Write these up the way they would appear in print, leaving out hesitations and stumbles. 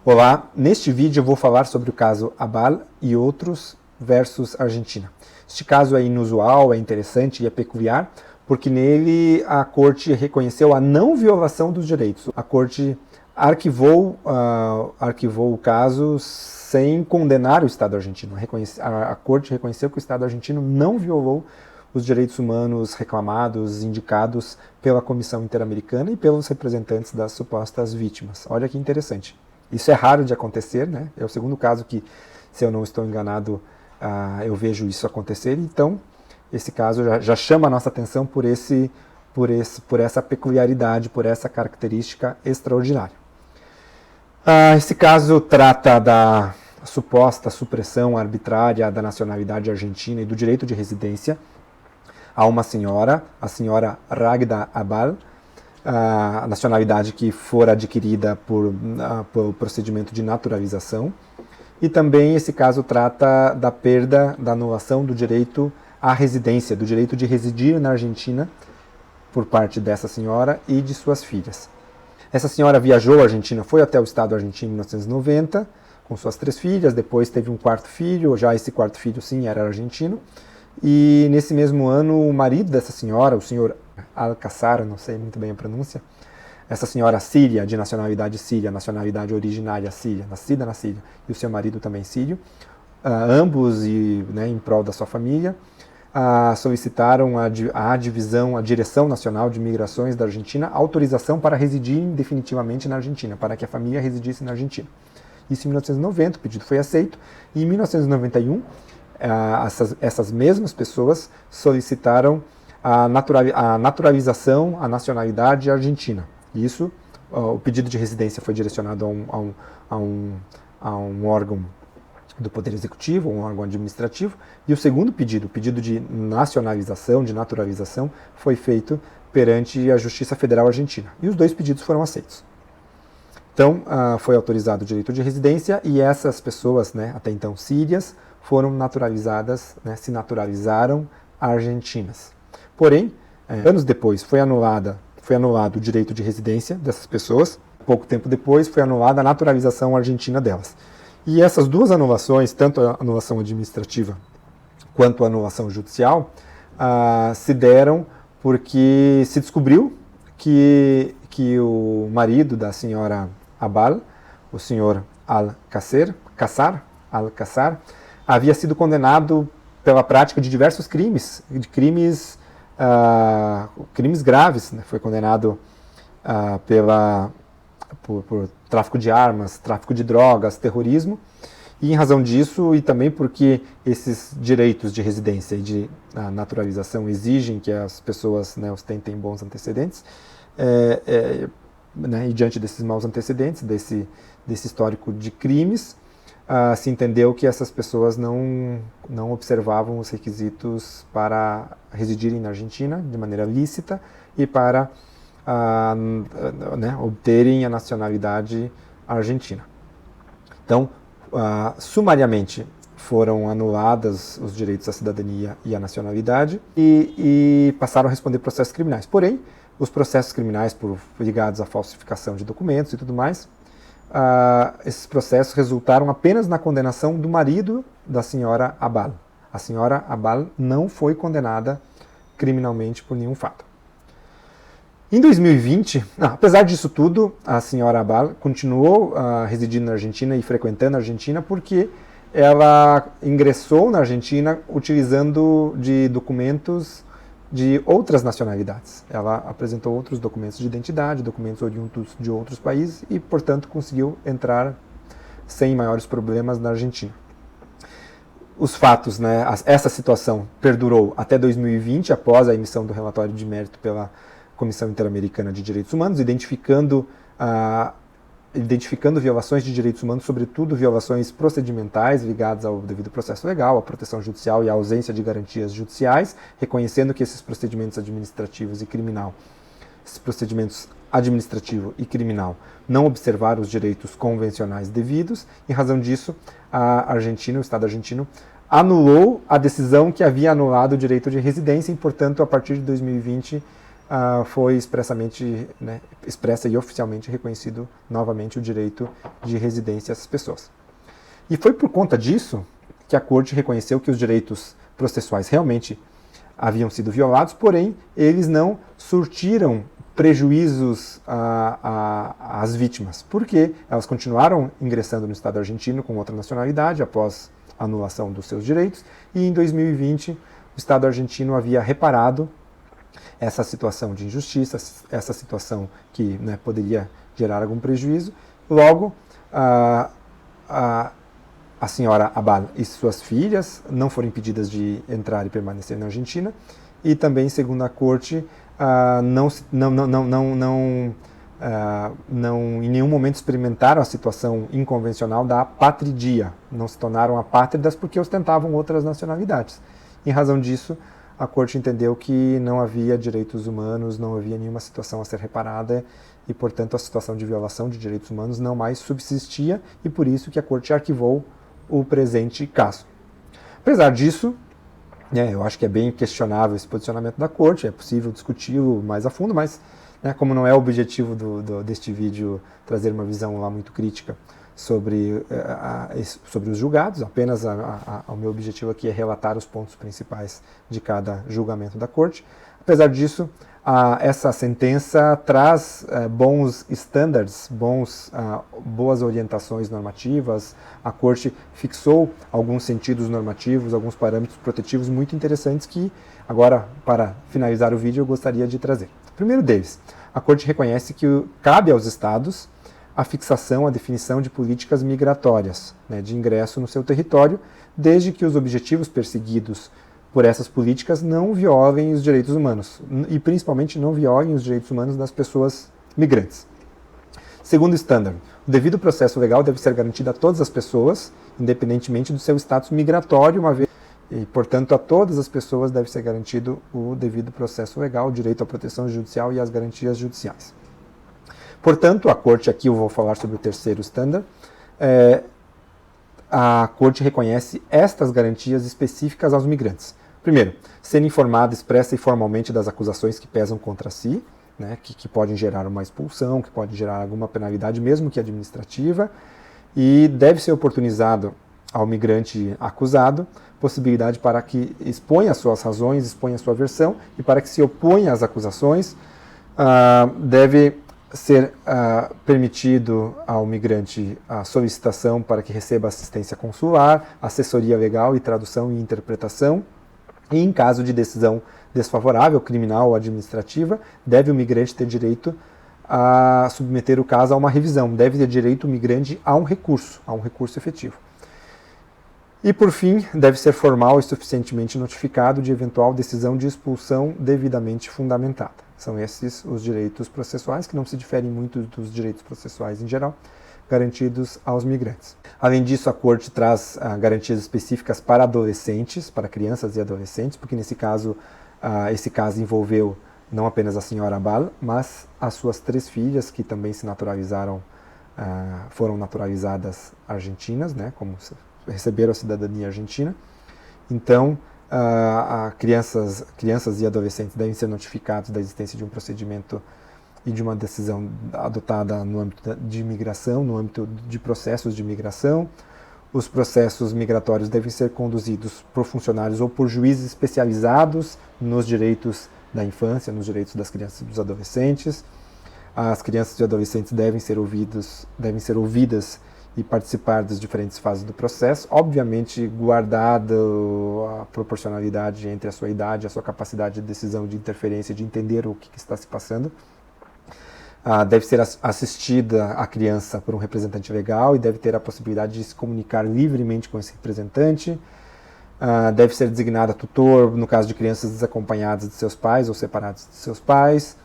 Olá, neste vídeo eu vou falar sobre o caso Abal e outros versus Argentina. Este caso é inusual, é interessante e é peculiar, porque nele a Corte reconheceu a não violação dos direitos. A Corte arquivou o caso sem condenar o Estado argentino. A Corte reconheceu que o Estado argentino não violou os direitos humanos reclamados, indicados pela Comissão Interamericana e pelos representantes das supostas vítimas. Olha que interessante. Isso é raro de acontecer, né? É o segundo caso que, se eu não estou enganado, eu vejo isso acontecer. Então, esse caso já chama a nossa atenção por essa peculiaridade, por essa característica extraordinária. Esse caso trata da suposta supressão arbitrária da nacionalidade argentina e do direito de residência a uma senhora, a senhora Ragda Abal, a nacionalidade que for adquirida por procedimento de naturalização. E também esse caso trata da perda, da anulação do direito à residência, do direito de residir na Argentina por parte dessa senhora e de suas filhas. Essa senhora viajou à Argentina, foi até o Estado argentino em 1990, com suas 3 filhas, depois teve um 4º filho, já esse 4º filho sim era argentino, e nesse mesmo ano o marido dessa senhora, o senhor Alcázar, não sei muito bem a pronúncia, essa senhora síria, de nacionalidade síria, nacionalidade originária síria, nascida na Síria, e o seu marido também sírio, ambos em prol da sua família, solicitaram à Direção Nacional de Migrações da Argentina autorização para residir definitivamente na Argentina, para que a família residisse na Argentina. Isso em 1990, o pedido foi aceito, e em 1991, essas mesmas pessoas solicitaram a naturalização, a nacionalidade argentina. Isso, o pedido de residência foi direcionado a um órgão do Poder Executivo, um órgão administrativo, e o segundo pedido, o pedido de nacionalização, de naturalização, foi feito perante a Justiça Federal Argentina. E os 2 pedidos foram aceitos. Então, foi autorizado o direito de residência e essas pessoas, até então sírias, foram naturalizadas, se naturalizaram argentinas. Porém, anos depois foi anulado o direito de residência dessas pessoas. Pouco tempo depois foi anulada a naturalização argentina delas. E essas 2 anulações, tanto a anulação administrativa quanto a anulação judicial, se deram porque se descobriu que o marido da senhora Abal, o senhor Alcázar, havia sido condenado pela prática de diversos crimes graves. Foi condenado por tráfico de armas, tráfico de drogas, terrorismo, e em razão disso, e também porque esses direitos de residência e de naturalização exigem que as pessoas ostentem bons antecedentes, e diante desses maus antecedentes, desse histórico de crimes, se entendeu que essas pessoas não observavam os requisitos para residirem na Argentina de maneira lícita e para obterem a nacionalidade argentina. Então, sumariamente foram anuladas os direitos à cidadania e à nacionalidade e passaram a responder processos criminais. Porém, os processos criminais ligados à falsificação de documentos e tudo mais, esses processos resultaram apenas na condenação do marido da senhora Abal. A senhora Abal não foi condenada criminalmente por nenhum fato. Em 2020, apesar disso tudo, a senhora Abal continuou residindo na Argentina e frequentando a Argentina porque ela ingressou na Argentina utilizando de documentos de outras nacionalidades. Ela apresentou outros documentos de identidade, documentos oriundos de outros países e, portanto, conseguiu entrar sem maiores problemas na Argentina. Os fatos, essa situação perdurou até 2020, após a emissão do relatório de mérito pela Comissão Interamericana de Direitos Humanos, identificando violações de direitos humanos, sobretudo violações procedimentais ligadas ao devido processo legal, à proteção judicial e à ausência de garantias judiciais, reconhecendo que esses procedimentos administrativos e criminal, não observaram os direitos convencionais devidos. Em razão disso, o Estado argentino, anulou a decisão que havia anulado o direito de residência e, portanto, a partir de 2020, foi expressamente, né, expressa e oficialmente reconhecido novamente o direito de residência a essas pessoas. E foi por conta disso que a Corte reconheceu que os direitos processuais realmente haviam sido violados, porém eles não surtiram prejuízos às vítimas, porque elas continuaram ingressando no Estado argentino com outra nacionalidade após a anulação dos seus direitos, e em 2020 o Estado argentino havia reparado essa situação de injustiça, essa situação que, né, poderia gerar algum prejuízo. Logo, a senhora Abal e suas filhas não foram impedidas de entrar e permanecer na Argentina, e também, segundo a Corte, não em nenhum momento experimentaram a situação inconvencional da apatridia, não se tornaram apátridas porque ostentavam outras nacionalidades. Em razão disso, a Corte entendeu que não havia direitos humanos, não havia nenhuma situação a ser reparada e, portanto, a situação de violação de direitos humanos não mais subsistia, e por isso que a Corte arquivou o presente caso. Apesar disso, eu acho que é bem questionável esse posicionamento da Corte, é possível discuti-lo mais a fundo, mas, né, como não é o objetivo deste vídeo trazer uma visão lá muito crítica sobre os julgados, apenas o meu objetivo aqui é relatar os pontos principais de cada julgamento da Corte. Apesar disso, essa sentença traz bons standards, boas orientações normativas. A Corte fixou alguns sentidos normativos, alguns parâmetros protetivos muito interessantes que, agora, para finalizar o vídeo, eu gostaria de trazer. O primeiro deles, a Corte reconhece que cabe aos Estados a fixação, a definição de políticas migratórias, né, de ingresso no seu território, desde que os objetivos perseguidos por essas políticas não violem os direitos humanos, e principalmente não violem os direitos humanos das pessoas migrantes. Segundo standard, o devido processo legal deve ser garantido a todas as pessoas, independentemente do seu status migratório, e, portanto, a todas as pessoas deve ser garantido o devido processo legal, o direito à proteção judicial e às garantias judiciais. Portanto, a Corte, aqui eu vou falar sobre o terceiro standard, a Corte reconhece estas garantias específicas aos migrantes. Primeiro, ser informado expressa e formalmente das acusações que pesam contra si, né, que podem gerar uma expulsão, que podem gerar alguma penalidade, mesmo que administrativa, e deve ser oportunizado ao migrante acusado possibilidade para que exponha as suas razões, exponha a sua versão, e para que se oponha às acusações, deve ser permitido ao migrante a solicitação para que receba assistência consular, assessoria legal e tradução e interpretação. E em caso de decisão desfavorável, criminal ou administrativa, deve o migrante ter direito a submeter o caso a uma revisão. Deve ter direito o migrante a um recurso efetivo. E, por fim, deve ser formal e suficientemente notificado de eventual decisão de expulsão devidamente fundamentada. São esses os direitos processuais, que não se diferem muito dos direitos processuais em geral, garantidos aos migrantes. Além disso, a Corte traz garantias específicas para adolescentes, para crianças e adolescentes, porque nesse caso, esse caso envolveu não apenas a senhora Abal, mas as suas 3 filhas, que também se naturalizaram, foram naturalizadas argentinas, né, como receberam a cidadania argentina. Então, crianças e adolescentes devem ser notificados da existência de um procedimento e de uma decisão adotada no âmbito de imigração, no âmbito de processos de imigração. Os processos migratórios devem ser conduzidos por funcionários ou por juízes especializados nos direitos da infância, nos direitos das crianças e dos adolescentes. As crianças e adolescentes devem ser ouvidas e participar das diferentes fases do processo, obviamente guardada a proporcionalidade entre a sua idade, a sua capacidade de decisão, de interferência, de entender o que está se passando. Deve ser assistida a criança por um representante legal e deve ter a possibilidade de se comunicar livremente com esse representante. Deve ser designada tutor no caso de crianças desacompanhadas de seus pais ou separadas de seus pais.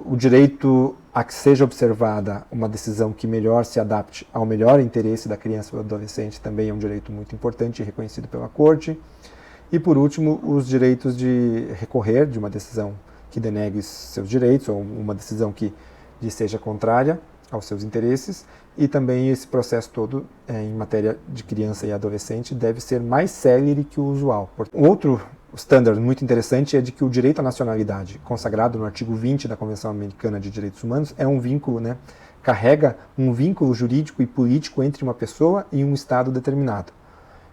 O direito a que seja observada uma decisão que melhor se adapte ao melhor interesse da criança ou do adolescente também é um direito muito importante e reconhecido pela Corte. E, por último, os direitos de recorrer de uma decisão que denegue seus direitos ou uma decisão que lhe seja contrária aos seus interesses. E também esse processo todo, em matéria de criança e adolescente, deve ser mais célere que o usual. Outro standard muito interessante é de que o direito à nacionalidade, consagrado no artigo 20 da Convenção Americana de Direitos Humanos, é um vínculo, né, carrega um vínculo jurídico e político entre uma pessoa e um Estado determinado,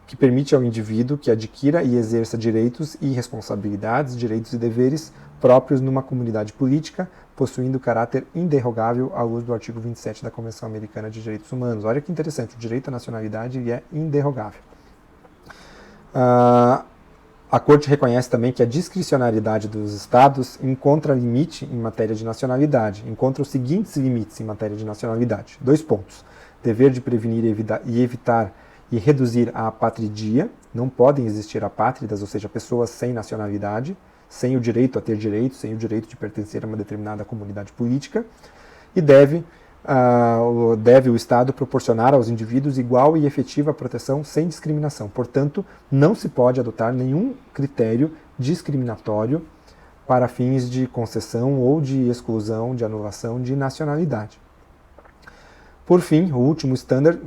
que permite ao indivíduo que adquira e exerça direitos e responsabilidades, direitos e deveres próprios numa comunidade política, possuindo caráter inderrogável à luz do artigo 27 da Convenção Americana de Direitos Humanos. Olha que interessante, o direito à nacionalidade é inderrogável. A Corte reconhece também que a discricionariedade dos Estados encontra limite em matéria de nacionalidade. Encontra os seguintes limites em matéria de nacionalidade. 2 pontos. Dever de prevenir e evitar e reduzir a apatridia. Não podem existir apátridas, ou seja, pessoas sem nacionalidade, sem o direito a ter direitos, sem o direito de pertencer a uma determinada comunidade política. E deve o Estado proporcionar aos indivíduos igual e efetiva proteção sem discriminação. Portanto, não se pode adotar nenhum critério discriminatório para fins de concessão ou de exclusão, de anulação de nacionalidade. Por fim, o último standard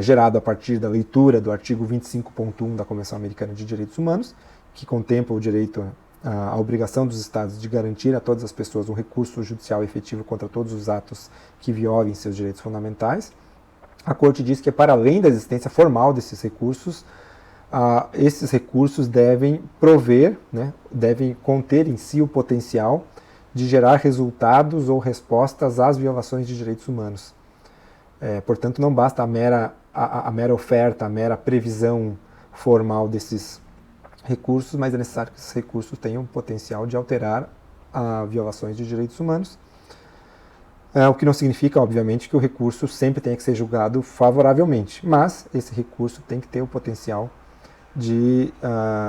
gerado a partir da leitura do artigo 25.1 da Convenção Americana de Direitos Humanos, que contempla o direito a obrigação dos Estados de garantir a todas as pessoas um recurso judicial efetivo contra todos os atos que violem seus direitos fundamentais. A Corte diz que, para além da existência formal desses recursos, esses recursos devem prover, né, devem conter em si o potencial de gerar resultados ou respostas às violações de direitos humanos. Portanto, não basta a mera oferta, a mera previsão formal desses recursos, mas é necessário que esses recursos tenham potencial de alterar violações de direitos humanos, o que não significa, obviamente, que o recurso sempre tenha que ser julgado favoravelmente, mas esse recurso tem que ter o potencial de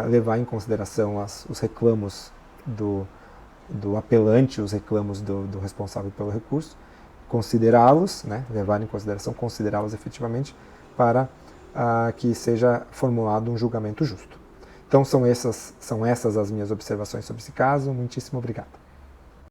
levar em consideração os reclamos do apelante, os reclamos do responsável pelo recurso, considerá-los, né, levar em consideração, considerá-los efetivamente, para que seja formulado um julgamento justo. Então são essas as minhas observações sobre esse caso. Muitíssimo obrigado.